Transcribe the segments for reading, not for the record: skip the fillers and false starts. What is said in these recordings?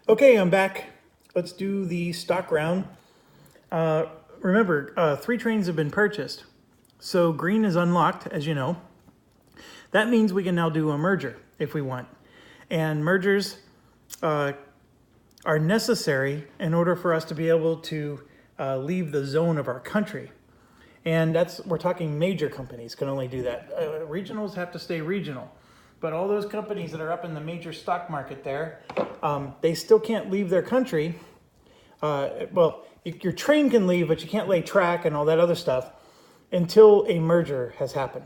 Okay, I'm back. Let's do the stock round. Remember, 3 trains have been purchased. So green is unlocked, as you know. That means we can now do a merger if we want. And mergers are necessary in order for us to be able to leave the zone of our country. And we're talking major companies can only do that. Regionals have to stay regional. But all those companies that are up in the major stock market there, they still can't leave their country. Well, your train can leave, but you can't lay track and all that other stuff until a merger has happened.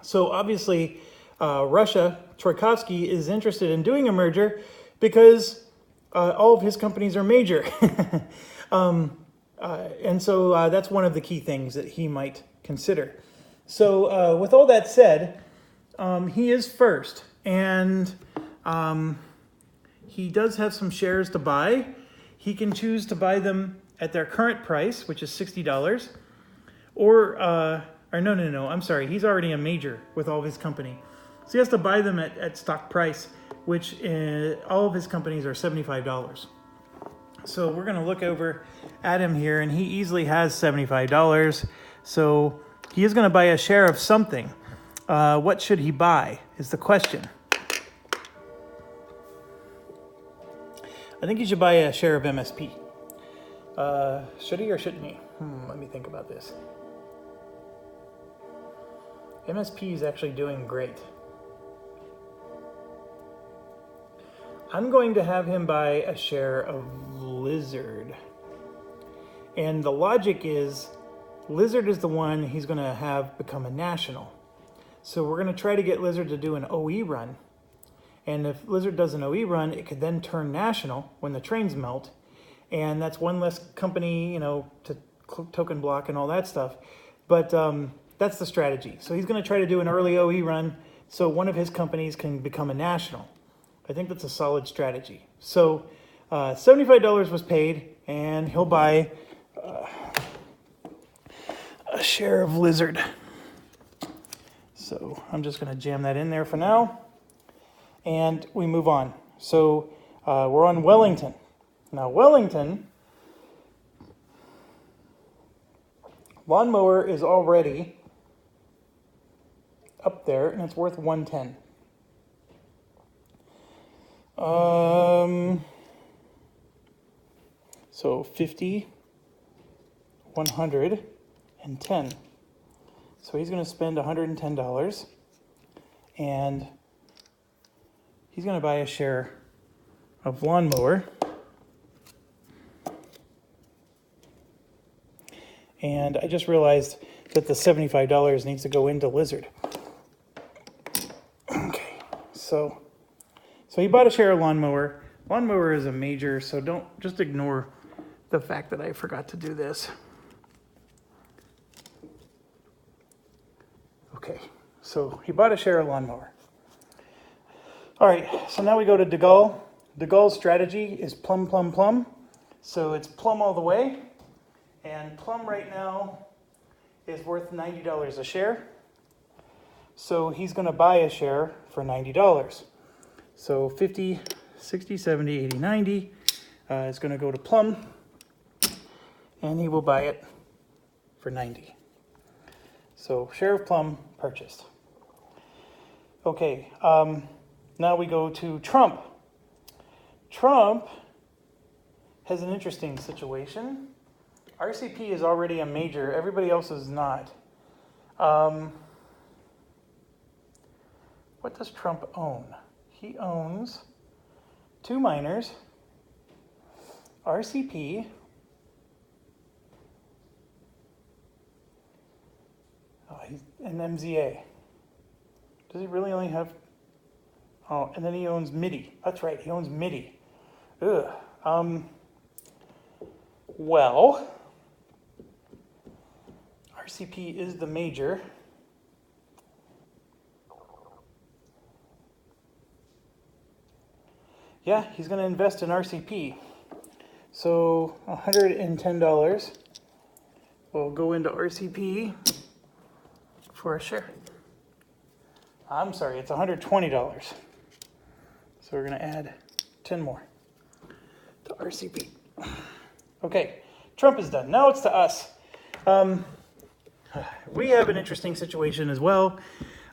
So obviously, Russia, Troikovsky, is interested in doing a merger because all of his companies are major. And so that's one of the key things that he might consider. So with all that said, he is first, and he does have some shares to buy. He can choose to buy them at their current price, which is $60, or no, I'm sorry, he's already a major with all of his company. So he has to buy them at stock price, which all of his companies are $75. So we're going to look over at him here, and he easily has $75. So he is going to buy a share of something. What should he buy is the question. I think he should buy a share of MSP. Should he or shouldn't he? Let me think about this. MSP is actually doing great. I'm going to have him buy a share of Lizard. And the logic is, Lizard is the one he's going to have become a national. So we're going to try to get Lizard to do an OE run. And if Lizard does an OE run, it could then turn national when the trains melt. And that's one less company, to token block and all that stuff. But that's the strategy. So he's going to try to do an early OE run so one of his companies can become a national. I think that's a solid strategy. So $75 was paid, and he'll buy a share of Lizard. So I'm just going to jam that in there for now, and we move on. So we're on Wellington. Now Wellington, lawnmower is already up there, and it's worth 110. So 50, 100, and 10. So he's going to spend $110, and he's going to buy a share of lawnmower. And I just realized that the $75 needs to go into Lizard. Okay, so he bought a share of lawnmower. Lawnmower is a major, so don't just ignore the fact that I forgot to do this. Okay, so he bought a share of lawnmower. All right, so now we go to De Gaulle. De Gaulle's strategy is plum, plum, plum. So it's plum all the way. And plum right now is worth $90 a share. So he's going to buy a share for $90. So 50, 60, 70, 80, 90 is going to go to plum. And he will buy it for 90. So share of plum purchased. Okay, now we go to Trump. Trump has an interesting situation. RCP is already a major. Everybody else is not. What does Trump own? He owns 2 miners, RCP, and MZA. Does he really only have... Oh, and then he owns MIDI. That's right, he owns MIDI. Ugh. Well, RCP is the major. Yeah, he's going to invest in RCP. So $110 will go into RCP for a share. I'm sorry, it's $120. So we're going to add 10 more. to RCP. Okay, Trump is done. Now it's to us. We have an interesting situation as well.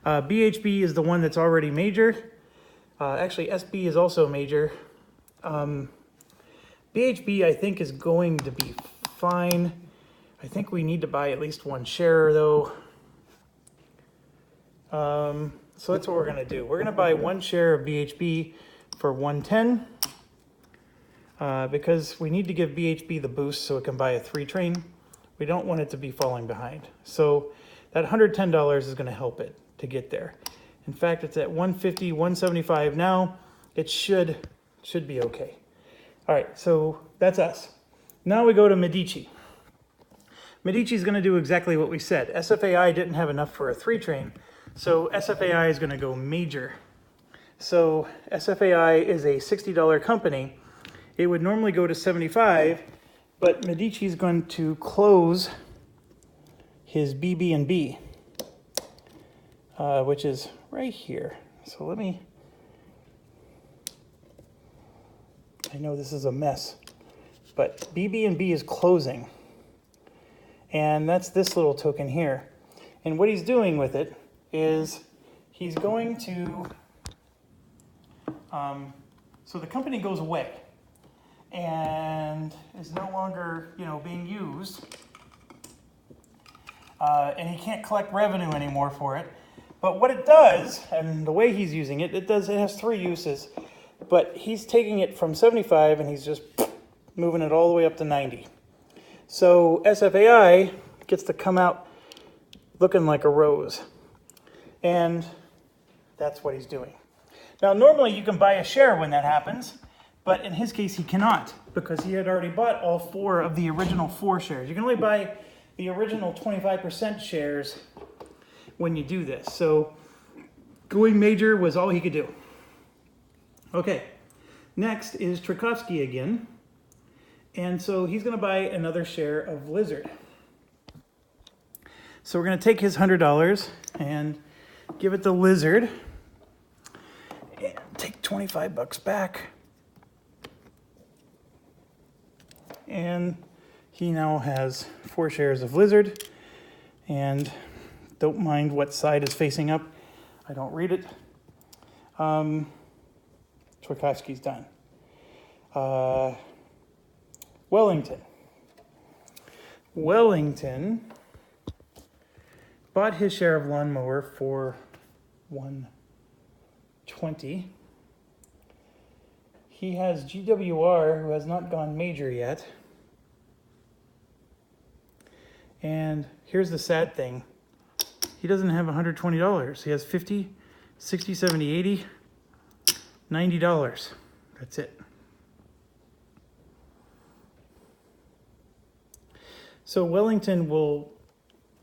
BHB is the one that's already major. Actually, SB is also major. BHB, I think, is going to be fine. I think we need to buy at least one share, though. So that's what we're going to do. We're going to buy one share of BHB for 110 because we need to give BHB the boost so it can buy a 3 train. We don't want it to be falling behind. So that $110 is going to help it to get there. In fact, it's at 150, 175 now. It should be okay. All right, so that's us. Now we go to Medici. Medici is going to do exactly what we said. SFAI didn't have enough for a 3 train, so SFAI is going to go major. So SFAI is a $60 company. It would normally go to 75, but Medici is going to close his BB&B, which is right here. So I know this is a mess, but BB&B is closing. And that's this little token here. And what he's doing with it is he's going to, so the company goes away and is no longer, being used. And he can't collect revenue anymore for it. But what it does, and the way he's using it, it has 3 uses. But he's taking it from 75 and he's just moving it all the way up to 90. So SFAI gets to come out looking like a rose. And that's what he's doing. Now, normally you can buy a share when that happens, but in his case he cannot because he had already bought all 4 of the original 4 shares. You can only buy the original 25% shares when you do this. So going major was all he could do. Okay, next is Tchaikovsky again. And so he's going to buy another share of Lizard. So we're going to take his $100 and give it to Lizard and take 25 bucks back. And he now has 4 shares of Lizard. And don't mind what side is facing up. I don't read it. Tchaikovsky's done. Wellington bought his share of lawnmower for $120. He has GWR, who has not gone major yet. And here's the sad thing. He doesn't have $120. He has 50, 60, 70, 80, $90. That's it. So Wellington will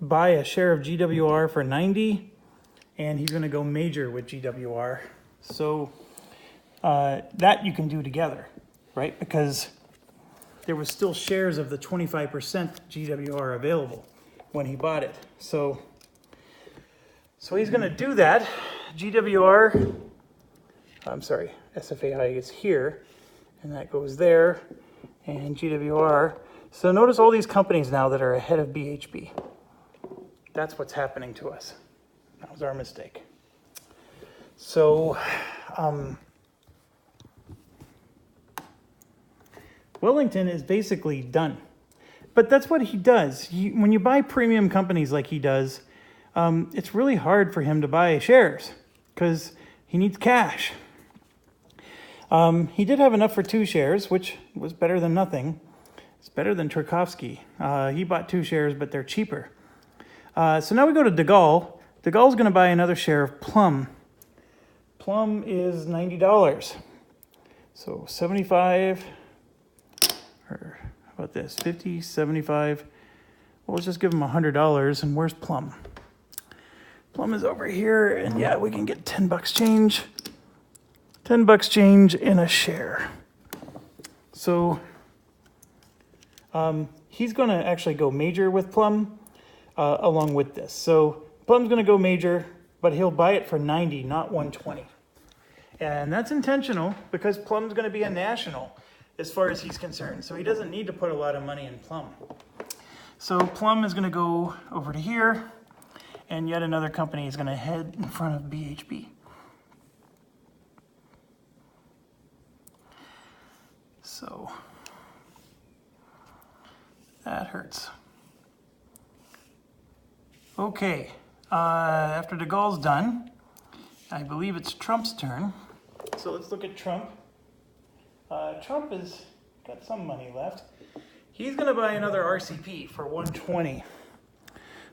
buy a share of GWR for 90, and he's going to go major with GWR. So that you can do together, right? Because there was still shares of the 25% GWR available when he bought it. So he's going to do that. SFAI is here, and that goes there, and GWR. So notice all these companies now that are ahead of BHB. That's what's happening to us. That was our mistake. So Wellington is basically done. But that's what he does. When you buy premium companies like he does, it's really hard for him to buy shares because he needs cash. He did have enough for 2 shares, which was better than nothing. It's better than Tchaikovsky. He bought 2 shares, but they're cheaper. So now we go to De Gaulle. De Gaulle's going to buy another share of Plum. Plum is $90. So 75, or how about this, 50, 75. Well, let's just give him $100. And where's Plum? Plum is over here, and yeah, we can get 10 bucks change. 10 bucks change in a share. So he's going to actually go major with Plum along with this. So Plum's going to go major, but he'll buy it for 90, not 120. And that's intentional because Plum's going to be a national. as far as he's concerned. So he doesn't need to put a lot of money in Plum. So Plum is going to go over to here, and yet another company is going to head in front of BHB. So that hurts. Okay, after de Gaulle's done, I believe it's Trump's turn. So let's look at Trump. Trump has got some money left. He's going to buy another RCP for 120.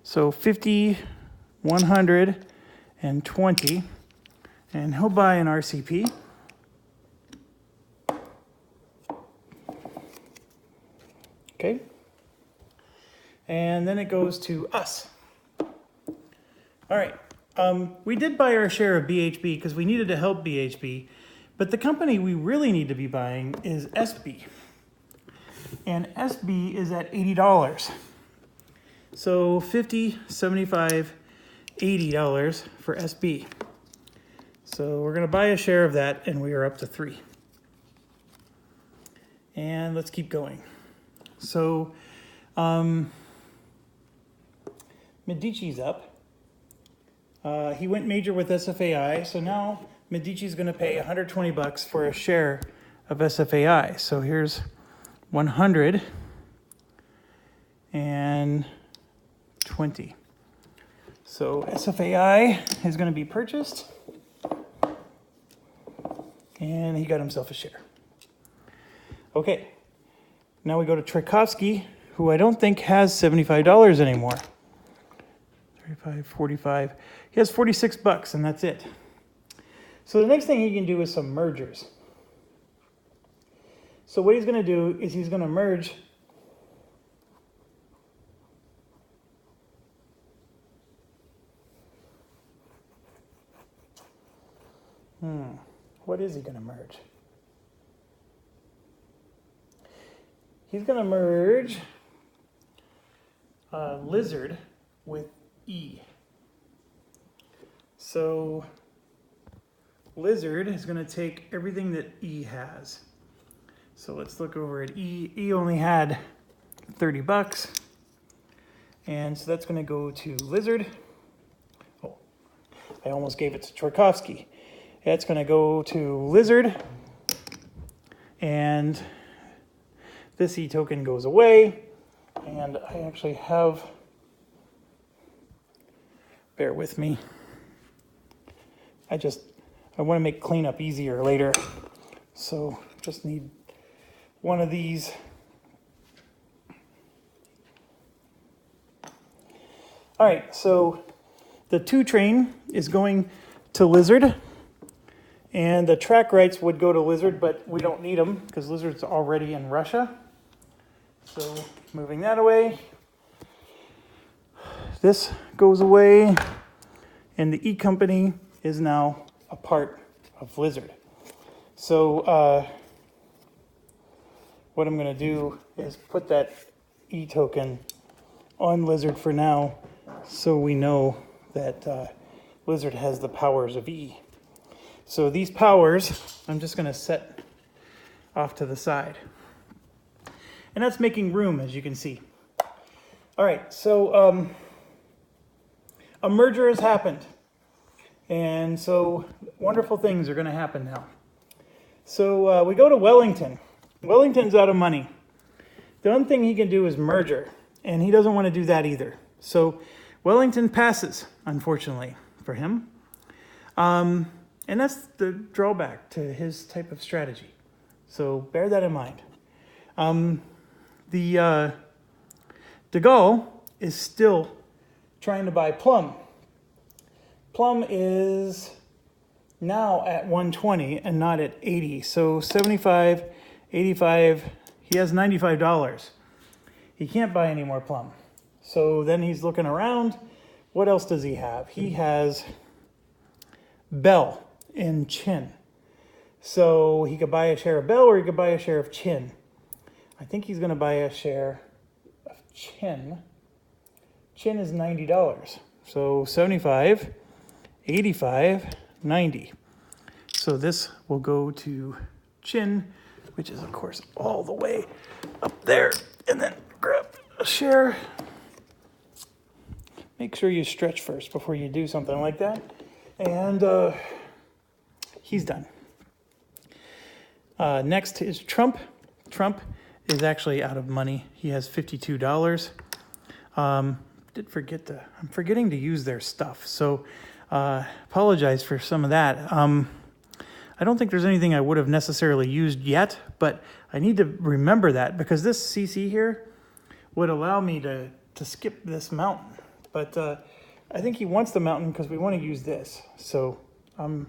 So 50, 120, and he'll buy an RCP. Okay. And then it goes to us. All right. We did buy our share of BHB because we needed to help BHB, but the company we really need to be buying is SB. And SB is at $80. So $50, $75, $80 for SB. So we're going to buy a share of that, and we are up to 3. And let's keep going. So Medici's up. He went major with SFAI, so now Medici's going to pay $120 for a share of SFAI. So here's 120. So SFAI is going to be purchased, and he got himself a share. Okay, now we go to Tchaikovsky, who I don't think has $75 anymore. 35, 45. He has $46, and that's it. So the next thing he can do is some mergers. So what he's going to do is he's going to merge what is he going to merge? He's going to merge Lizard with E. So Lizard is going to take everything that E has. So let's look over at E. E only had $30. And so that's going to go to Lizard. Oh, I almost gave it to Tchaikovsky. That's going to go to Lizard. And this E token goes away. And I actually have, bear with me. I want to make cleanup easier later. So just need one of these. All right, so the 2 train is going to Lizard, and the track rights would go to Lizard, but we don't need them because Lizard's already in Russia. So moving that away. This goes away, and the E company is now a part of Lizard. So what I'm going to do is put that E token on Lizard for now, so we know that Lizard has the powers of E. So these powers, I'm just going to set off to the side. And that's making room, as you can see. All right, so a merger has happened. And so wonderful things are going to happen now. So we go to Wellington. Wellington's out of money. The only thing he can do is merger, and he doesn't want to do that either. So Wellington passes, unfortunately, for him. And that's the drawback to his type of strategy. So bear that in mind. De Gaulle is still trying to buy Plum. Plum is now at 120 and not at 80. So 75, 85, he has $95. He can't buy any more Plum. So then he's looking around. What else does he have? He has Bell in Chin. So he could buy a share of Bell or he could buy a share of Chin. I think he's going to buy a share of Chin. Chin is $90. So 75, 85, 90. So this will go to Chin, which is of course all the way up there, and then grab a share. Make sure you stretch first before you do something like that. And he's done. Next is Trump. Trump is actually out of money. He has $52. I'm forgetting to use their stuff. So apologize for some of that. I don't think there's anything I would have necessarily used yet, but I need to remember that because this CC here would allow me to skip this mountain. But I think he wants the mountain because we want to use this. So I'm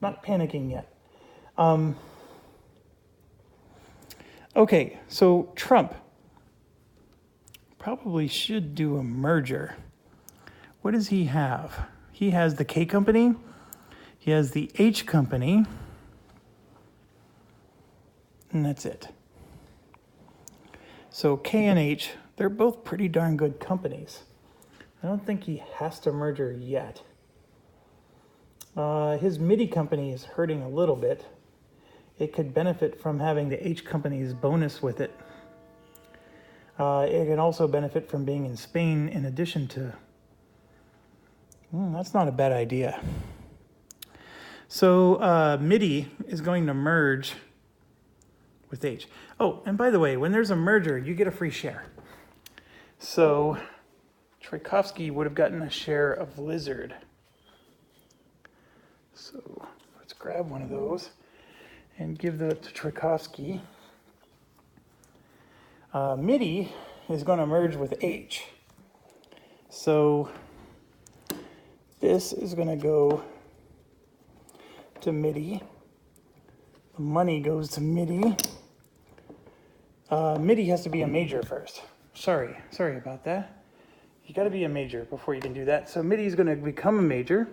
not panicking yet. Okay, so Trump probably should do a merger. What does he have? He has the K company. He has the H company. And that's it. So K and H, they're both pretty darn good companies. I don't think he has to merger yet. His MIDI company is hurting a little bit. It could benefit from having the H company's bonus with it. It can also benefit from being in Spain in addition to... that's not a bad idea. So MIDI is going to merge with H. Oh, and by the way, when there's a merger, you get a free share. So Tchaikovsky would have gotten a share of Lizard. So let's grab one of those and give that to Tchaikovsky. MIDI is going to merge with H. So this is going to go to MIDI. The money goes to MIDI. MIDI has to be a major first. Sorry about that. You got to be a major before you can do that. So MIDI is going to become a major.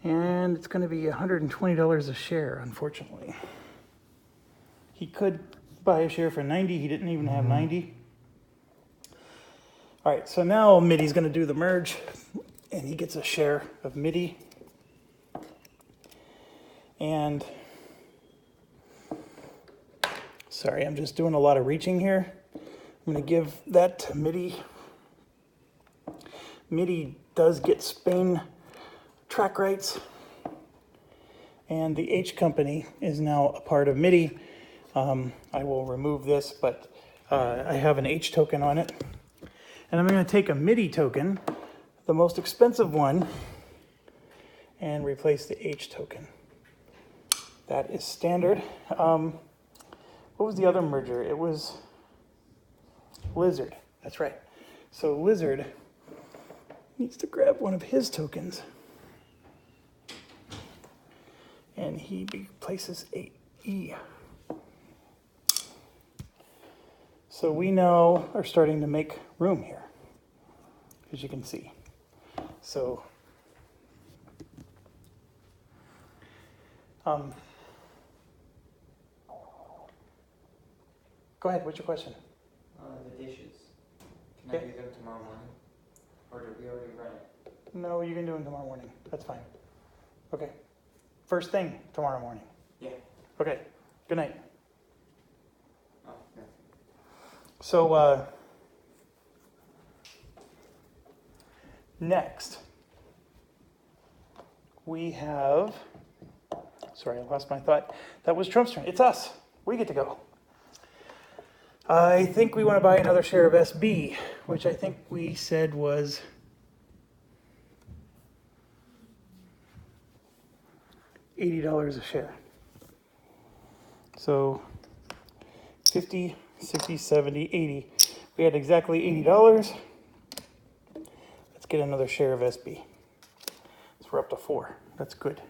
And it's going to be $120 a share, unfortunately. He could buy a share for 90. He didn't even have 90. All right, so now MIDI's going to do the merge, and he gets a share of MIDI. And sorry, I'm just doing a lot of reaching here. I'm going to give that to MIDI. MIDI does get Spain track rights, and the H company is now a part of MIDI. I will remove this, but I have an H token on it. And I'm going to take a MIDI token, the most expensive one, and replace the H token. That is standard. What was the other merger? It was Lizard. That's right. So Lizard needs to grab one of his tokens. And he replaces E. So we now are starting to make room here, as you can see. So go ahead, what's your question? The dishes. Can I do them tomorrow morning? Or did we already run it? No, you can do them tomorrow morning. That's fine. Okay. First thing tomorrow morning. Yeah. Okay. Good night. Oh, yeah. So, next, we have, sorry, I lost my thought. That was Trump's turn. It's us. We get to go. I think we want to buy another share of SB, which I think we said was $80 a share. So 50, 60, 70, 80. We had exactly $80. Let's get another share of SB. So we're up to 4. That's good.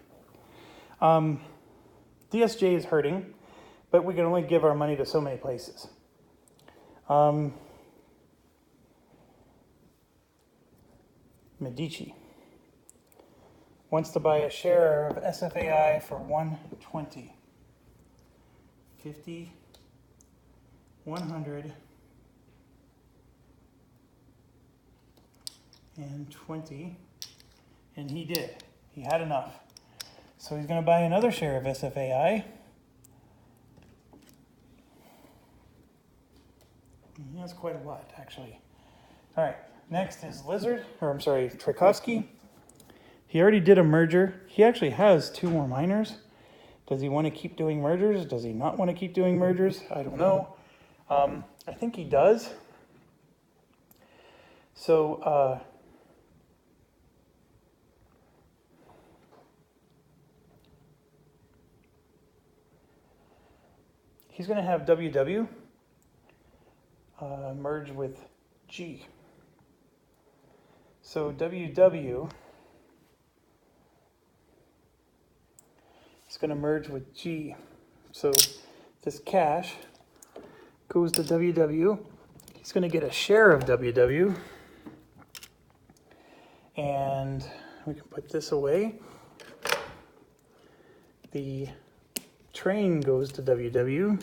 DSJ is hurting, but we can only give our money to so many places. Medici wants to buy a share of SFAI for 120. 50, 100, and 20. And he did. He had enough. So he's going to buy another share of SFAI. That's quite a lot, actually. All right, next is Tchaikovsky. He already did a merger. He actually has 2 more miners. Does he want to keep doing mergers? Does he not want to keep doing mergers? I don't know. I think he does. So, he's going to have WW merge with G. So WW is going to merge with G. So this cash goes to WW. He's going to get a share of WW. And we can put this away. The train goes to WW.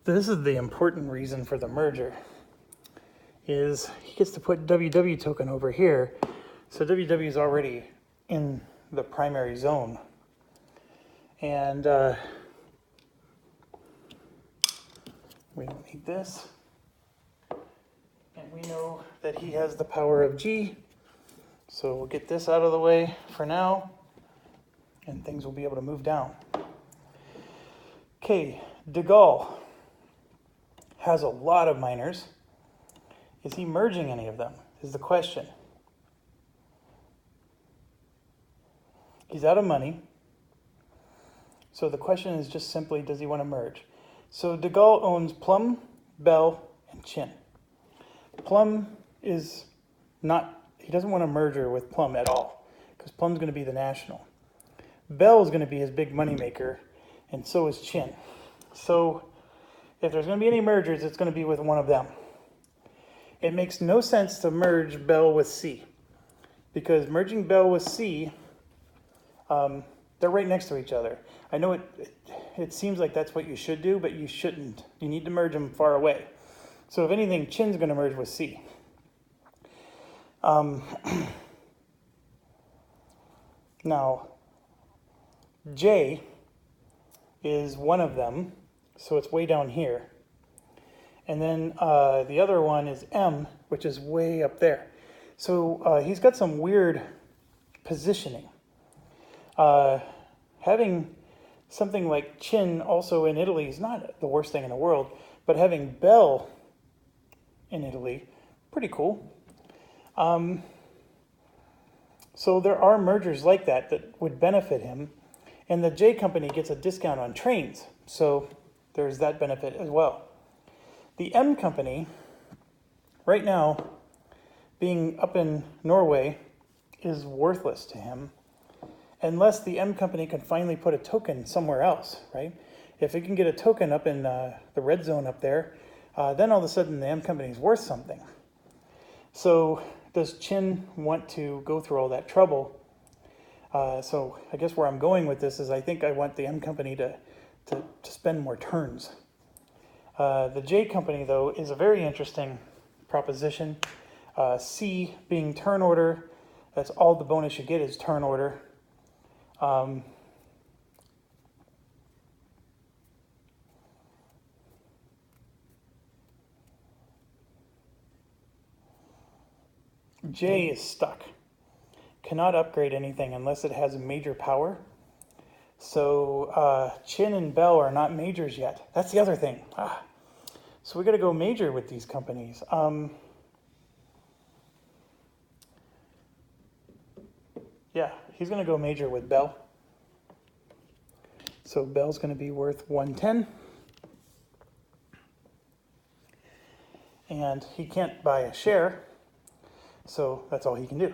This is the important reason for the merger, is he gets to put WW token over here. So WW is already in the primary zone. And we don't need this. And we know that he has the power of G. So we'll get this out of the way for now, and things will be able to move down. Okay, De Gaulle has a lot of miners. Is he merging any of them, is the question. He's out of money. So the question is just simply, does he want to merge? So De Gaulle owns Plum, Bell, and Chin. Plum is not, he doesn't want to merger with Plum at all, because Plum's going to be the national. Bell is going to be his big moneymaker, and so is Chin. So if there's going to be any mergers, it's going to be with one of them. It makes no sense to merge Bell with C, because merging Bell with C, they're right next to each other. I know it seems like that's what you should do, but you shouldn't. You need to merge them far away. So if anything, Chin's going to merge with C. Now, J is one of them, so it's way down here. And then the other one is M, which is way up there. So he's got some weird positioning. Having something like Chin also in Italy is not the worst thing in the world, but having Bell in Italy, pretty cool. So there are mergers like that would benefit him. And the J company gets a discount on trains, so there's that benefit as well. The M company, right now, being up in Norway, is worthless to him unless the M company can finally put a token somewhere else, right? If it can get a token up in the red zone up there, then all of a sudden the M company is worth something. So does Chin want to go through all that trouble? So I guess where I'm going with this is I think I want the M company to spend more turns. The J company, though, is a very interesting proposition. C being turn order, that's all the bonus you get is turn order. J is stuck. Cannot upgrade anything unless it has a major power. So Chin and Bell are not majors yet. That's the other thing. So we got to go major with these companies. Yeah, he's going to go major with Bell. So Bell's going to be worth 110. And he can't buy a share. So that's all he can do.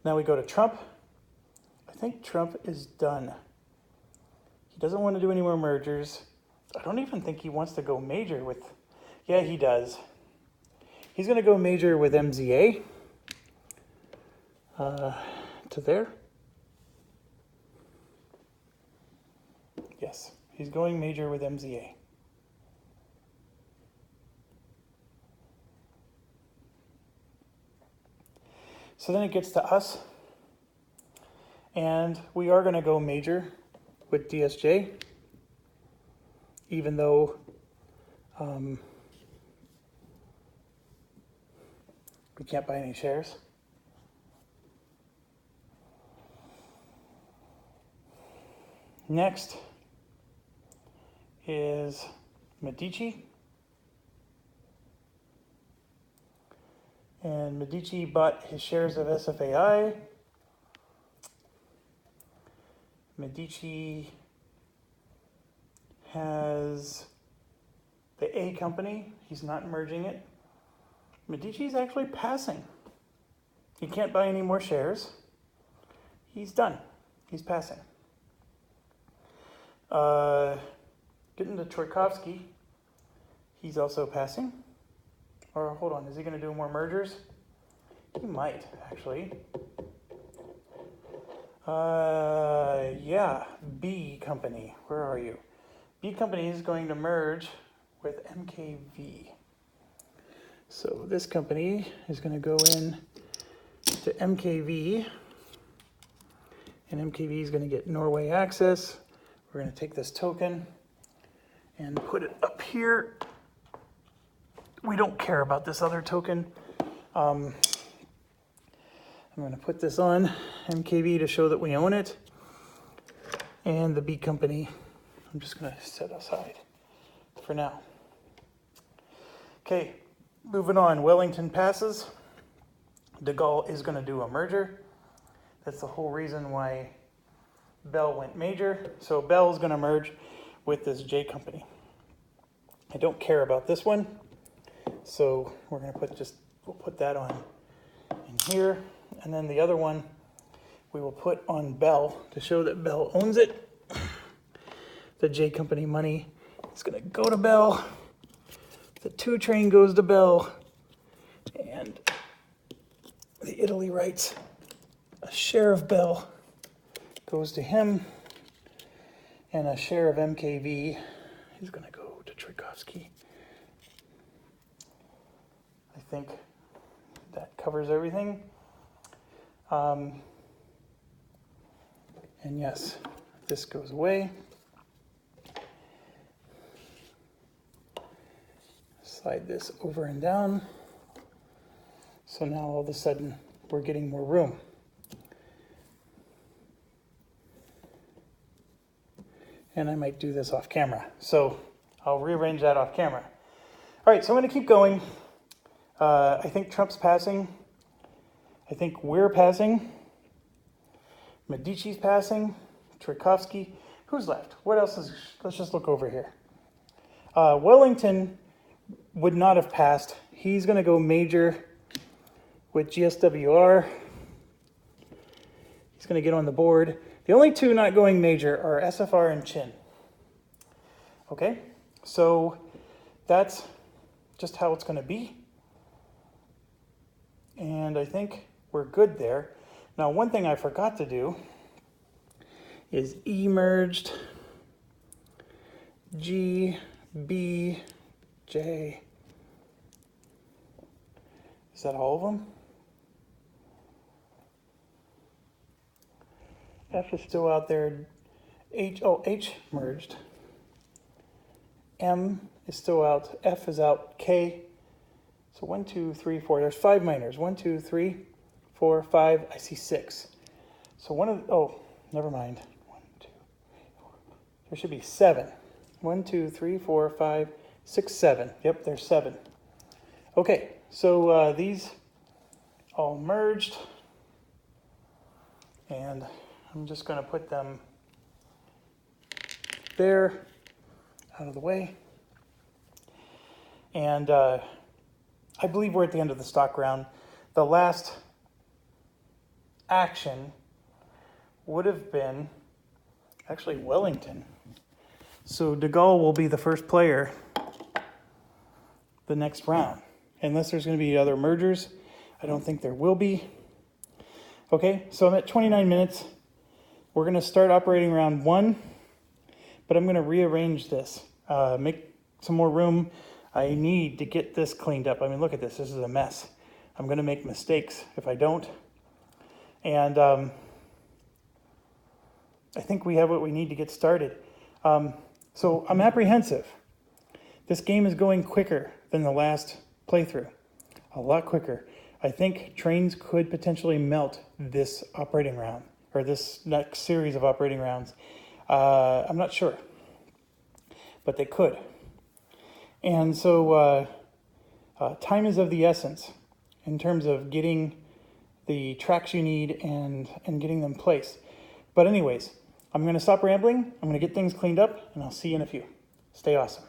Now we go to Trump. I think Trump is done. He doesn't want to do any more mergers. I don't even think he wants to go major with... Yeah, he does. He's going to go major with MZA. To there. Yes, he's going major with MZA. So then it gets to us. And we are going to go major with DSJ, even though we can't buy any shares. Next is Medici. And Medici bought his shares of SFAI. Medici has the A company. He's not merging it. Medici's actually passing. He can't buy any more shares. He's done. He's passing. Getting to Tchaikovsky. He's also passing. Or hold on, is he going to do more mergers? He might, actually. Yeah, B company. Where are you? B company is going to merge with MKV. So this company is going to go in to MKV, and MKV is going to get Norway access. We're going to take this token and put it up here. We don't care about this other token. I'm going to put this on MKV to show that we own it. And the B company, I'm just going to set aside for now. Okay, moving on. Wellington passes. De Gaulle is going to do a merger. That's the whole reason why Bell went major. So Bell is going to merge with this J company. I don't care about this one. So we're going to we'll put that on in here. And then the other one we will put on Bell to show that Bell owns it. The J company money is going to go to Bell. The 2 train goes to Bell. And the Italy rights, a share of Bell goes to him. And a share of MKV is going to go to Tchaikovsky. I think that covers everything. And yes, this goes away. Slide this over and down. So now all of a sudden we're getting more room. And I might do this off camera. So I'll rearrange that off camera. All right, so I'm going to keep going. I think Trump's passing. I think we're passing. Medici's passing. Tchaikovsky. Who's left? What else is... Let's just look over here. Wellington would not have passed. He's going to go major with GSWR. He's going to get on the board. The only 2 not going major are SFR and Chin. Okay? So that's just how it's going to be. And I think we're good there. Now, one thing I forgot to do is E merged, G, B, J. Is that all of them? F is still out there. H merged. M is still out. F is out. K. So 1, 2, 3, 4. There's 5 minors. 1, 2, 3, 4, 5. I see 6. So never mind. 1, 2, 3, 4. There should be 7. 1, 2, 3, 4, 5, 6, 7. Yep, there's 7. Okay, so these all merged. And I'm just going to put them there, out of the way. And I believe we're at the end of the stock round. The last action would have been actually Wellington. So De Gaulle will be the first player the next round. Unless there's going to be other mergers. I don't think there will be. Okay, so I'm at 29 minutes. We're going to start operating round 1, but I'm going to rearrange this, make some more room. I need to get this cleaned up. I mean, look at this. This is a mess. I'm going to make mistakes if I don't. And I think we have what we need to get started. So I'm apprehensive. This game is going quicker than the last playthrough, a lot quicker. I think trains could potentially melt this operating round, or this next series of operating rounds. I'm not sure, but they could. And so time is of the essence in terms of getting the tracks you need and getting them placed. But anyways, I'm going to stop rambling. I'm going to get things cleaned up, and I'll see you in a few. Stay awesome.